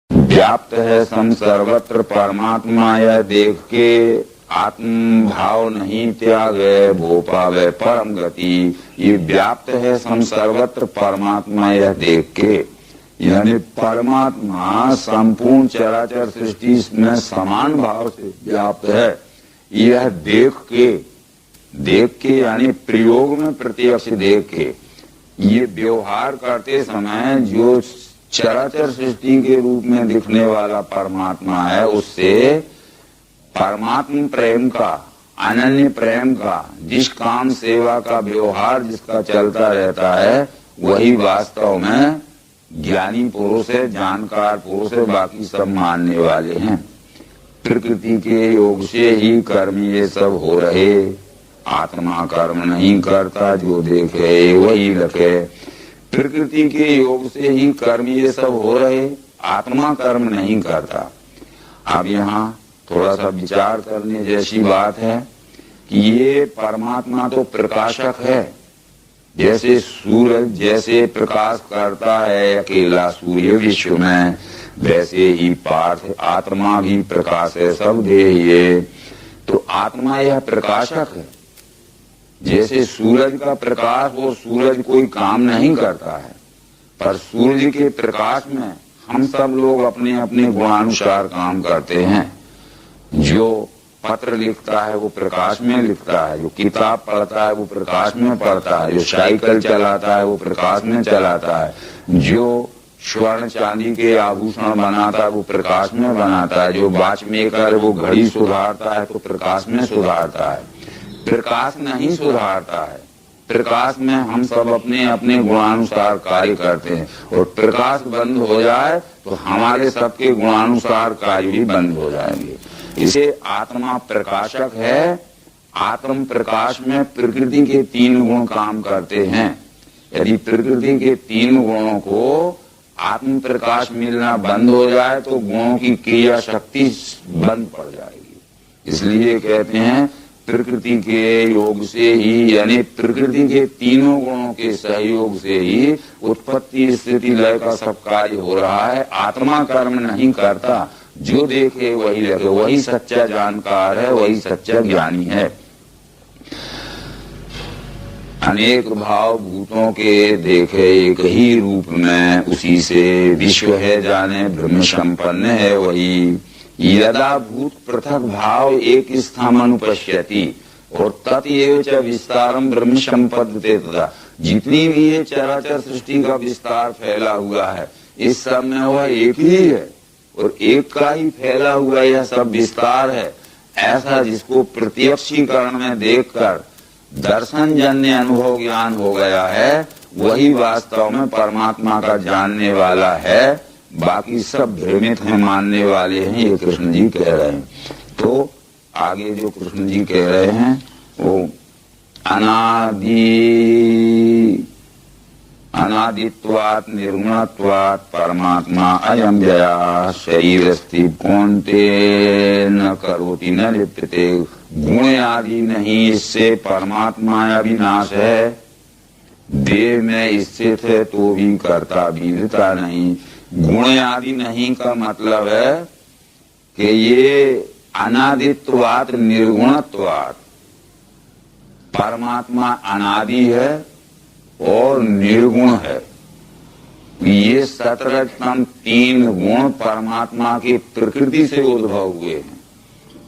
व्याप्त है सम सर्वत्र परमात्मा, यह देख के आत्म भाव नहीं त्यागे भो पावे परम गति। ये व्याप्त है सम सर्वत्र परमात्मा, यह देख के, यानी परमात्मा संपूर्ण चराचर सृष्टि में समान भाव से व्याप्त है। यह देख के यानी प्रयोग में प्रत्यक्ष देख के, ये व्यवहार करते समय जो चराचर सृष्टि के रूप में दिखने वाला परमात्मा है, उससे परमात्मा प्रेम का, अनन्य प्रेम का, जिस काम सेवा का व्यवहार जिसका चलता रहता है, वही वास्तव में ज्ञानी पुरुष है, जानकार पुरुष है, बाकी सब मानने वाले हैं। प्रकृति के योग से ही कर्म ये सब हो रहे, आत्मा कर्म नहीं करता, जो देखे वही लखे। प्रकृति के योग से ही कर्म ये सब हो रहे, आत्मा कर्म नहीं करता। अब यहाँ थोड़ा सा विचार करने जैसी बात है कि ये परमात्मा तो प्रकाशक है, जैसे सूरज जैसे प्रकाश करता है अकेला सूर्य विश्व में, वैसे ही पार्थ आत्मा भी प्रकाश है, सब देह ये। तो आत्मा यह प्रकाशक है, जैसे सूरज का प्रकाश, वो सूरज कोई काम नहीं करता है, पर सूर्य के प्रकाश में हम सब लोग अपने अपने गुणानुसार काम करते हैं। जो पत्र लिखता है वो प्रकाश में लिखता है, जो किताब पढ़ता है वो प्रकाश में पढ़ता है, जो साइकिल चलाता है वो प्रकाश में चलाता है, जो स्वर्ण चांदी के आभूषण बनाता है वो प्रकाश में बनाता है, जो वॉच मेकर वो घड़ी सुधारता है तो प्रकाश में सुधारता है। प्रकाश नहीं सुधारता है, प्रकाश में हम सब अपने अपने गुणानुसार कार्य करते हैं, और प्रकाश बंद हो जाए तो हमारे सबके गुणानुसार कार्य भी बंद हो जाएंगे। इसे आत्मा प्रकाशक है। आत्म प्रकाश में प्रकृति के 3 गुण काम करते हैं। यदि प्रकृति के 3 गुणों को आत्म प्रकाश मिलना बंद हो जाए तो गुणों की क्रिया शक्ति बंद पड़ जाएगी। इसलिए कहते हैं प्रकृति के योग से ही, यानी प्रकृति के 3 गुणों के सहयोग से ही उत्पत्ति स्थिति लय का सब कार्य हो रहा है। आत्मा कर्म नहीं करता, जो देखे वही लगे, वही सच्चा जानकार है, वही सच्चा ज्ञानी है। अनेक भाव भूतों के देखे एक ही रूप में, उसी से विश्व है जाने ब्रह्म संपन्न है वही। यदा भूत पृथक भाव एक स्थान अनुपश्यति, और तत्एव च विस्तारम ब्रह्म संपद्यते। तथा जितनी भी ये चराचर सृष्टि का विस्तार फैला हुआ है, इस सब में वह एक ही है, और एक का ही फैला हुआ यह सब विस्तार है। ऐसा जिसको प्रत्यक्षीकरण में देखकर दर्शन जन्य अनुभव ज्ञान हो गया है, वही वास्तव में परमात्मा का जानने वाला है। बाकी सब भ्रमित हैं, मानने वाले हैं, ये कृष्ण जी कह रहे हैं। तो आगे जो कृष्ण जी कह रहे हैं वो अनादित्वात् निर्गुणत्वात् परमात्मा अयम व्यया शरीरस्थि कौन्ते न करोति न लिप्यते। गुण आदि नहीं, इससे परमात्मा अविनाश है। देह में स्थित है तो भी करता बीरता नहीं। गुण आदि नहीं का मतलब है कि ये अनादित्वात् निर्गुणत्वात्, परमात्मा अनादि है और निर्गुण है। ये सतरजतम 3 गुण परमात्मा की प्रकृति से उद्भव हुए हैं।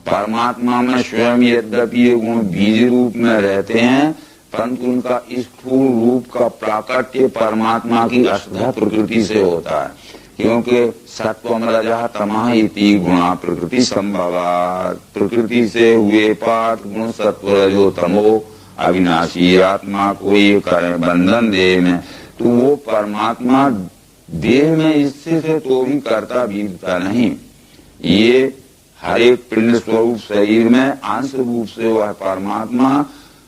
परमात्मा में स्वयं यद्यपि ये गुण बीज रूप में रहते हैं, परंतु उनका स्थूल रूप का प्राकट्य परमात्मा की अष्टधा प्रकृति से होता है। क्योंकि सत्वम रजः तमः इति गुणा प्रकृति संभवात्, प्रकृति से हुए पाठ गुण सत्व रजो तमो अविनाशी। आत्मा को ये करे बंधन देह में, तो वो परमात्मा देह में स्थित है तो भी करता बीतता नहीं। ये हर एक पिंड स्वरूप शरीर में अंश रूप से वह परमात्मा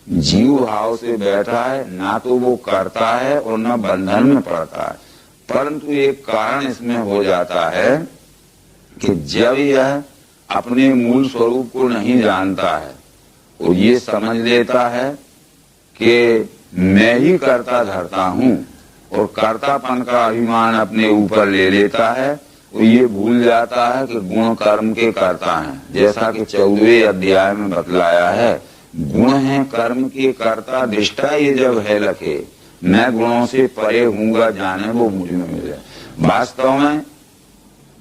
जीव भाव से बैठा है, ना तो वो करता है और न बंधन में पड़ता है। परंतु एक कारण इसमें हो जाता है कि जब यह अपने मूल स्वरूप को नहीं जानता है और ये समझ लेता है कि मैं ही कर्ता धरता हूँ और कर्तापन का अभिमान अपने ऊपर ले लेता है, तो ये भूल जाता है कि गुण कर्म के कर्ता हैं। जैसा कि 14वें अध्याय में बतलाया है, गुण है कर्म के कर्ता, दृष्टा ये जब है लखे, मैं गुणों से परे हूँगा जाने वो मुझ में मिले। वास्तव में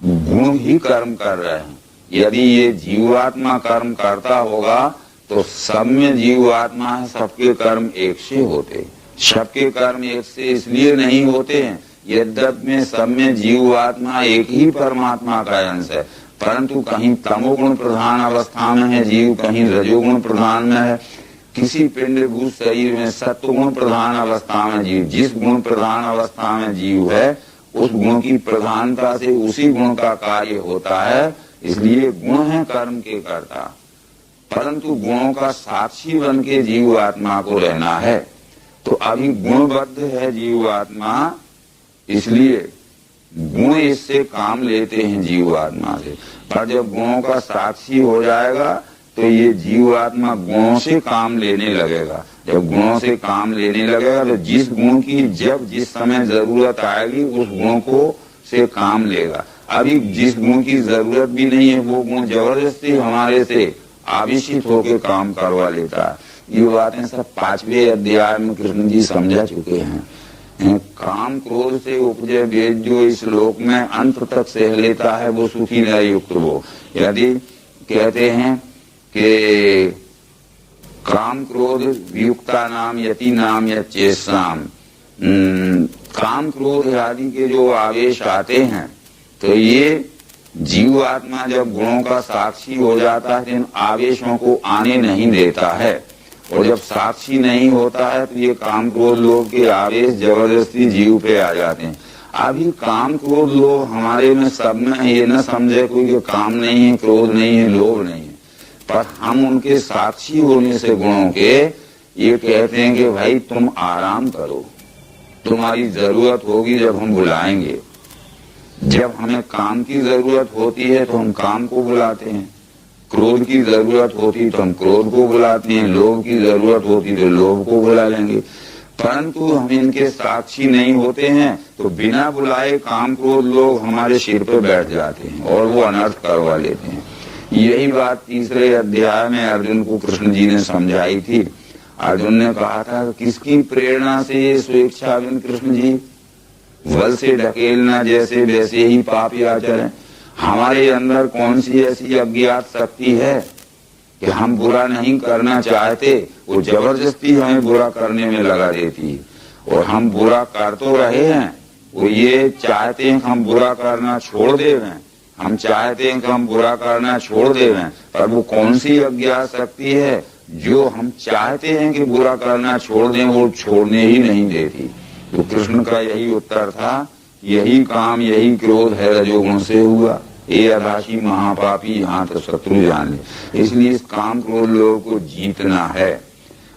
गुण ही कर्म कर रहे हैं। यदि ये जीवात्मा कर्म करता होगा तो सब में जीवात्मा है, सबके कर्म एक से होते। सबके कर्म एक से इसलिए नहीं होते हैं, यद्यपि में सब में जीवात्मा एक ही परमात्मा का अंश है, परंतु कहीं तमोगुण प्रधान अवस्था में है जीव, कहीं रजोगुण प्रधान में है। किसी पिंडभूत शरीर में सत्वगुण प्रधान अवस्था में जीव, जिस गुण प्रधान अवस्था में जीव है उस गुण की प्रधानता से उसी गुण का कार्य होता है। इसलिए गुण है कर्म के कर्ता, परंतु गुणों का साक्षी बन के जीवात्मा को रहना है। तो अभी गुणबद्ध है जीवात्मा, इसलिए गुण इससे काम लेते हैं जीवात्मा से। पर जब गुणों का साक्षी हो जाएगा तो ये जीवात्मा गुणों से काम लेने लगेगा। जब गुणों से काम लेने लगेगा तो जिस गुण की जब जिस समय जरूरत आएगी उस गुण को से काम लेगा। अभी जिस गुण की जरूरत भी नहीं है वो गुण जबरदस्ती हमारे से आवेशित होकर काम करवा लेता है। ये बातें सब 5वें अध्याय में कृष्ण जी समझा चुके हैं। काम क्रोध से उपजे भेद जो इस लोक में अंत तक सह लेता है वो सुखी न युक्त वो। यदि कहते हैं कि काम क्रोध वियुक्ता नाम यति नाम या चेष्टाम, काम क्रोध आदि के जो आवेश आते हैं तो ये जीवात्मा जब गुणों का साक्षी हो जाता है इन आवेशों को आने नहीं देता है, और जब साक्षी नहीं होता है तो ये काम क्रोध लोभ के आवेश जबरदस्ती जीव पे आ जाते हैं। अभी काम क्रोध लोभ हमारे में सब में, ये न समझे कोई कि काम नहीं है, क्रोध नहीं है, लोभ नहीं है, पर हम उनके साक्षी होने से गुणों के ये कहते हैं कि भाई तुम आराम करो, तुम्हारी जरूरत होगी जब हम बुलाएंगे। जब हमें काम की जरूरत होती है तो हम काम को बुलाते हैं, क्रोध की जरूरत होती तो हम क्रोध को बुलाते हैं, लोभ की जरूरत होती तो लोभ को बुला लेंगे। परंतु हम इनके साक्षी नहीं होते हैं तो बिना बुलाए काम क्रोध लोग हमारे सिर पे बैठ जाते हैं और वो अनर्थ करवा लेते हैं। यही बात 3रे अध्याय में अर्जुन को कृष्ण जी ने समझाई थी। अर्जुन ने कहा था किसकी प्रेरणा से ये स्वेच्छा कृष्ण जी बल से ढकेलना जैसे वैसे ही पाप आचरण। हमारे अंदर कौन सी ऐसी अज्ञात शक्ति है कि हम बुरा नहीं करना चाहते, वो जबरदस्ती हमें बुरा करने में लगा देती है और हम बुरा कर तो रहे हैं। वो ये चाहते हैं कि हम बुरा करना छोड़ देवें, हम चाहते हैं कि हम बुरा करना छोड़ देवें, पर वो कौन सी अज्ञात शक्ति है जो हम चाहते हैं कि बुरा करना छोड़ दें वो छोड़ने ही नहीं देती। तो कृष्ण का यही उत्तर था, यही काम यही क्रोध है रजोगुण से हुआ, ये अभाषी महापापी यहाँ तो शत्रु जान ले। इसलिए इस काम क्रोध लोगों को जीतना है।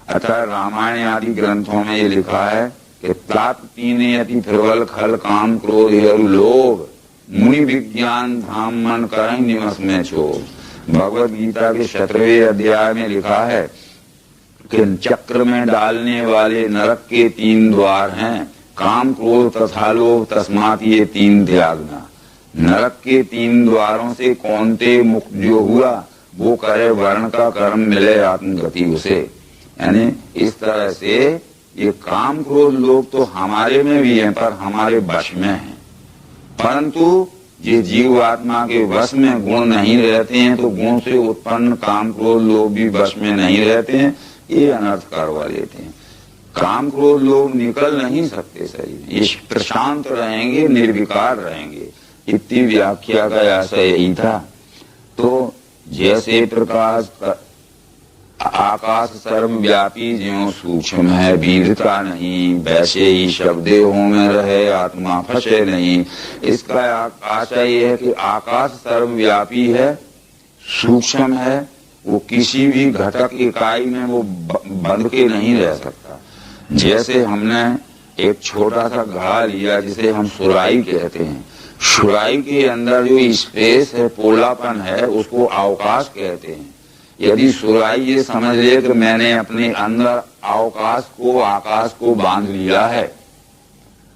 अतः रामायण आदि ग्रंथों में ये लिखा है कि तात तीने अति प्रबल खल काम क्रोध लोभ मुनि विज्ञान धाम मन करें निमस में छोड़। भगवत गीता के 17वें अध्याय में लिखा है कि चक्र में डालने वाले नरक के 3 द्वार हैं, काम क्रोध तथा लोभ, तस्मात ये 3 त्यागना। नरक के 3 द्वारों से कौनते मुक्त जो हुआ वो करे वर्ण का कर्म मिले आत्मगति उसे। यानी इस तरह से ये काम क्रोध लोभ तो हमारे में भी है पर हमारे वश में है, परंतु ये जीव आत्मा के वश में गुण नहीं रहते हैं तो गुण से उत्पन्न काम क्रोध लोभ भी वश में नहीं रहते हैं, ये अनर्थ करवा लेते हैं। काम क्रोध लोभ निकल नहीं सकते शरीर, ये प्रशांत रहेंगे, निर्विकार रहेंगे। इतनी व्याख्या का आशय यही था। तो जैसे प्रकाश आकाश सर्वव्यापी ज्यों सूक्ष्म है विधता नहीं, वैसे ही शब्देहों में रहे आत्मा फंसे नहीं। इसका आशय यह है कि आकाश सर्वव्यापी है, सूक्ष्म है वो किसी भी घटक इकाई में वो बंध के नहीं रह सकता। जैसे हमने एक छोटा सा घड़ा लिया जिसे हम सुराही कहते हैं, सुराही के अंदर जो स्पेस है, पोलापन है, उसको अवकाश कहते हैं। यदि सुराही ये समझ ले कि मैंने अपने अंदर अवकाश को, आकाश को बांध लिया है,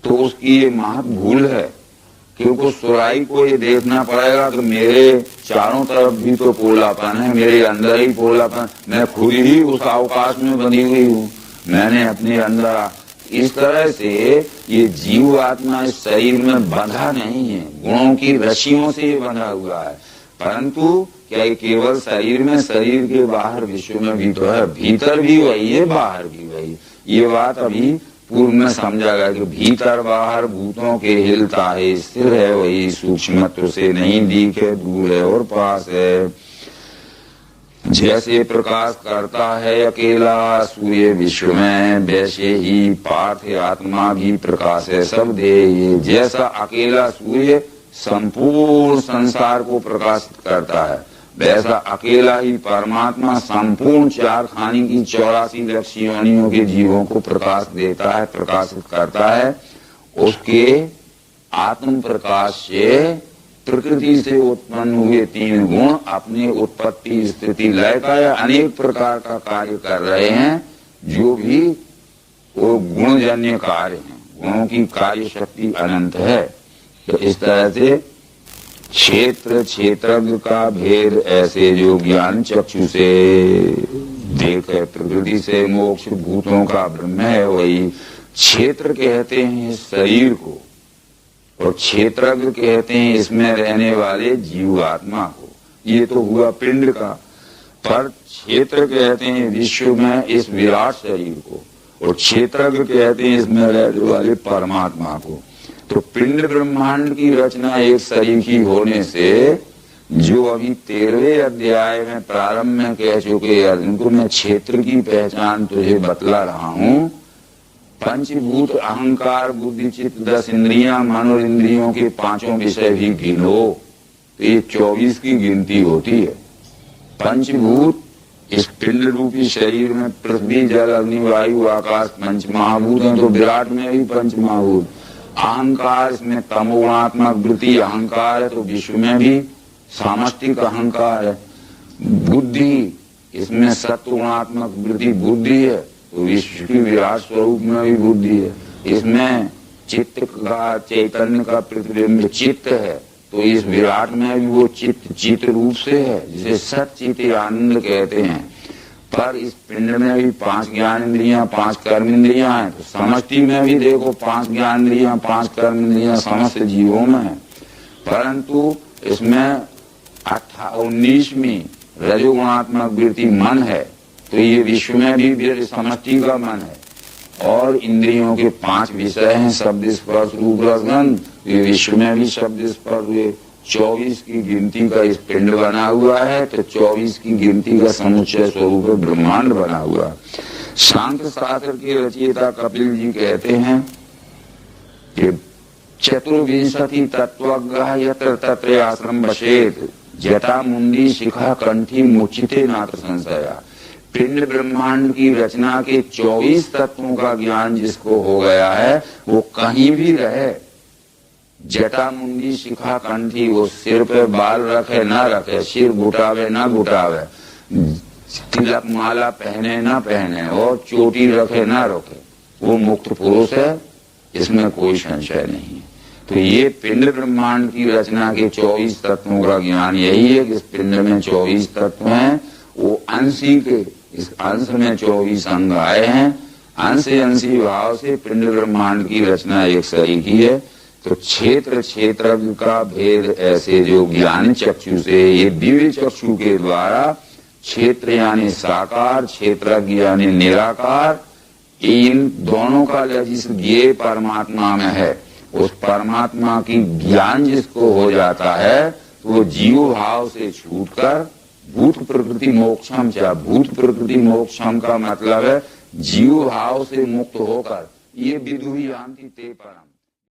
तो उसकी ये महत भूल है। क्योंकि सुराही को ये देखना पड़ेगा कि मेरे चारों तरफ भी तो पोलापन है, मेरे अंदर ही पोलापन, मैं खुद ही उस अवकाश में बंधी हुई हूँ, मैंने अपने अंदर। इस तरह से ये जीव आत्मा इस शरीर में बंधा नहीं है, गुणों की रस्सियों से ये बंधा हुआ है। परंतु क्या ये केवल शरीर में, शरीर के बाहर विश्व में भी तो है, भीतर भी वही है, बाहर भी वही। ये बात अभी पूर्व में समझा गया कि भीतर बाहर भूतों के हिलता है, स्थिर है वही, सूक्ष्मत्व से नहीं दिखे, दूर है और पास है। जैसे प्रकाश करता है अकेला सूर्य विश्व में, वैसे ही पार्थ आत्मा भी प्रकाश है सब दे। जैसा अकेला सूर्य संपूर्ण संसार को प्रकाशित करता है, वैसा अकेला ही परमात्मा संपूर्ण चार खानी की 84 लक्ष योनियों के जीवों को प्रकाश देता है, प्रकाशित करता है। उसके आत्म प्रकाश से प्रकृति से उत्पन्न हुए 3 गुण अपने उत्पत्ति, स्थिति, लय का या अनेक प्रकार का कार्य कर रहे हैं, जो भी वो गुणजन्य कार्य हैं। गुणों की कार्य शक्ति अनंत है। तो इस तरह से क्षेत्र क्षेत्रज्ञ का भेद ऐसे जो ज्ञान चक्षु से देखे, प्रकृति से मोक्ष भूतों का ब्रह्म है वही। क्षेत्र कहते हैं शरीर को, और क्षेत्रज्ञ कहते हैं इसमें रहने वाले जीव आत्मा को। ये तो हुआ पिंड का। पर क्षेत्र कहते हैं विश्व में इस विराट शरीर को, और क्षेत्रज्ञ कहते हैं इसमें रहने वाले परमात्मा को। तो पिंड ब्रह्मांड की रचना एक शरीर की होने से, जो अभी 13वें अध्याय में प्रारंभ में कह चुके अर्जुन को, मैं क्षेत्र की पहचान तुझे बतला रहा हूँ। पंचभूत अहंकार बुद्धि चित्त 10 इंद्रियां, मन और इंद्रियों के 5 विषय भी गिनो, तो ये 24 की गिनती होती है। पंचभूत इस पिंड रूपी शरीर में पृथ्वी जल अग्नि वायु आकाश पंच महाभूत हैं, तो विराट में भी पंच महाभूत। अहंकार इसमें तमोगुणात्मक वृत्ति अहंकार है, तो विश्व में भी सामष्टिक अहंकार है। बुद्धि इसमें सत्वगुणात्मक वृत्ति बुद्धि है, तो विश्व की विराट स्वरूप में भी बुद्धि है। इसमें चित्त का, चैतन्य का प्रतिबिंब चित्त है, तो इस विराट में भी वो चित्त रूप से है, जिसे सच्चित आनंद कहते हैं। पर इस पिंड में भी 5 ज्ञान इंद्रियां 5 कर्म इंद्रियां हैं, तो समष्टि में भी देखो 5 ज्ञान इंद्रियां 5 कर्म इंद्रियां समस्त जीवों में है। परंतु इसमें 19वीं रजोगुणात्मक वृत्ति मन है, तो ये विश्व में भी समष्टि का मन है। और इंद्रियों के 5 विषय हैं, शब्द स्पर्श रूप रस गंध, ये विश्व में भी शब्द स्पर्श हुए। 24 की गिनती का इस पिंड बना हुआ है, तो 24 की गिनती का समुच्चय स्वरूप ब्रह्मांड बना हुआ। सांख्य शास्त्र के रचयिता कपिल जी कहते हैं कि 24 तत्वज्ञः यत्र तत्र आश्रम बसेत, जटा मुंडी शिखा कंठी मुचिते नात्र संशया। पिंड ब्रह्मांड की रचना के 24 तत्वों का ज्ञान जिसको हो गया है, वो कहीं भी रहे, जटा मुंडी शिखा कंठी, वो सिर पे बाल रखे ना रखे, सिर गुटावे ना गुटावे, तिलक माला पहने ना पहने, और चोटी रखे ना रखे, वो मुक्त पुरुष है, इसमें कोई संशय नहीं। तो ये पिंड ब्रह्मांड की रचना के 24 तत्वों का ज्ञान यही है कि इस पिंड में 24 तत्व हैं। वो अंशी के, इस अंश में 24 अंग आए हैं। अंशी भाव से पिंड ब्रह्मांड की रचना एक शरीर की है। तो क्षेत्र क्षेत्रज्ञ का भेद ऐसे जो ज्ञान चक्षु से, ये दिव्य चक्षु के द्वारा क्षेत्र यानी साकार, क्षेत्रज्ञ यानी निराकार, इन दोनों का जिस ज्ञेय परमात्मा में है, उस परमात्मा की ज्ञान जिसको हो जाता है, तो वो जीव भाव से छूटकर भूत प्रकृति मोक्षम, चाहे भूत प्रकृति मोक्षम का मतलब है जीव भाव से मुक्त होकर, ये विदुही यान्ति ते परम।